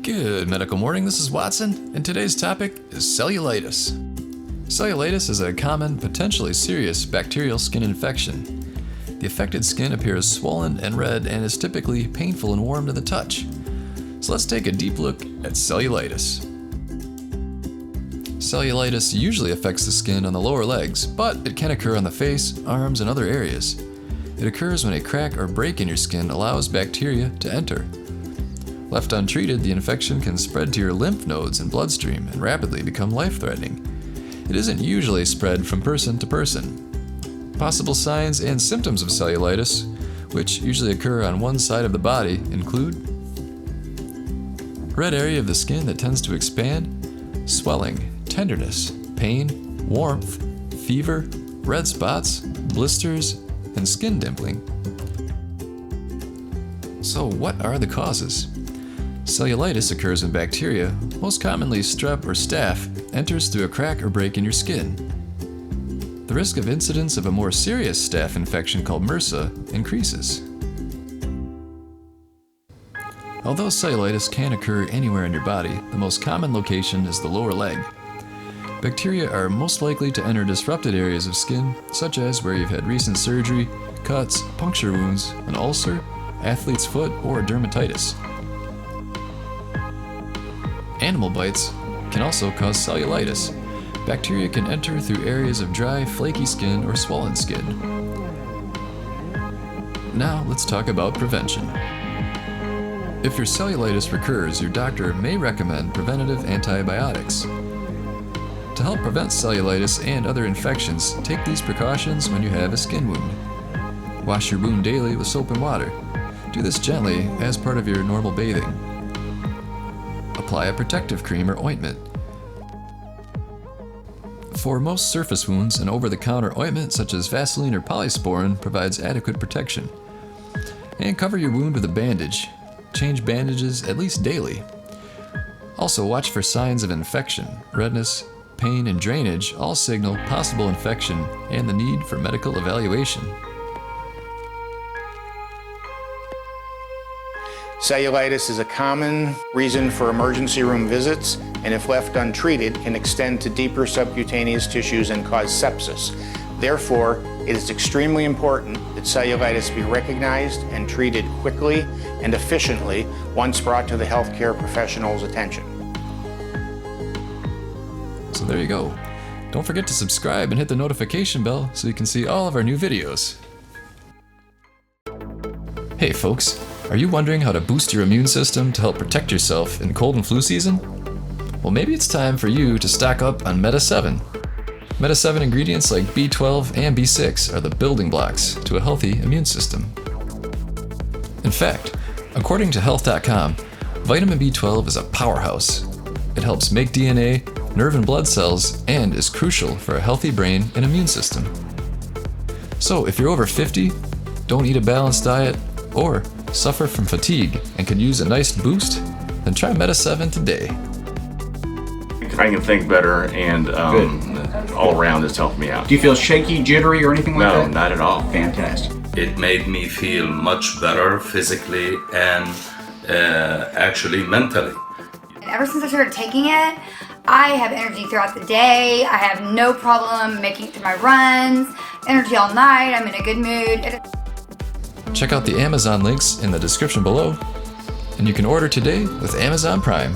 Good medical morning, this is Watson, and today's topic is cellulitis. Cellulitis is a common, potentially serious bacterial skin infection. The affected skin appears swollen and red and is typically painful and warm to the touch. So let's take a deep look at cellulitis. Cellulitis usually affects the skin on the lower legs, but it can occur on the face, arms, and other areas. It occurs when a crack or break in your skin allows bacteria to enter. Left untreated, the infection can spread to your lymph nodes and bloodstream and rapidly become life-threatening. It isn't usually spread from person to person. Possible signs and symptoms of cellulitis, which usually occur on one side of the body, include red area of the skin that tends to expand, swelling, tenderness, pain, warmth, fever, red spots, blisters, and skin dimpling. So what are the causes? Cellulitis occurs when bacteria, most commonly strep or staph, enters through a crack or break in your skin. The risk of incidence of a more serious staph infection called MRSA increases. Although cellulitis can occur anywhere in your body, the most common location is the lower leg. Bacteria are most likely to enter disrupted areas of skin, such as where you've had recent surgery, cuts, puncture wounds, an ulcer, athlete's foot, or dermatitis. Animal bites can also cause cellulitis. Bacteria can enter through areas of dry, flaky skin or swollen skin. Now let's talk about prevention. If your cellulitis recurs, your doctor may recommend preventative antibiotics. To help prevent cellulitis and other infections, take these precautions when you have a skin wound. Wash your wound daily with soap and water. Do this gently as part of your normal bathing. Apply a protective cream or ointment. For most surface wounds, an over-the-counter ointment such as Vaseline or Polysporin provides adequate protection. And cover your wound with a bandage. Change bandages at least daily. Also watch for signs of infection. Redness, pain, and drainage all signal possible infection and the need for medical evaluation. Cellulitis is a common reason for emergency room visits, and if left untreated, can extend to deeper subcutaneous tissues and cause sepsis. Therefore, it is extremely important that cellulitis be recognized and treated quickly and efficiently once brought to the healthcare professional's attention. So there you go. Don't forget to subscribe and hit the notification bell so you can see all of our new videos. Hey folks, are you wondering how to boost your immune system to help protect yourself in cold and flu season? Well, maybe it's time for you to stock up on Meta 7. Meta 7 ingredients like B12 and B6 are the building blocks to a healthy immune system. In fact, according to Health.com, vitamin B12 is a powerhouse. It helps make DNA, nerve and blood cells, and is crucial for a healthy brain and immune system. So if you're over 50, don't eat a balanced diet, or suffer from fatigue and could use a nice boost, then try Meta 7 today. I can think better, and all around it's helped me out. Do you feel shaky, jittery, or anything like that? No, not at all. Fantastic. It made me feel much better physically and actually mentally. And ever since I started taking it, I have energy throughout the day. I have no problem making it through my runs, energy all night. I'm in a good mood. Check out the Amazon links in the description below, and you can order today with Amazon Prime.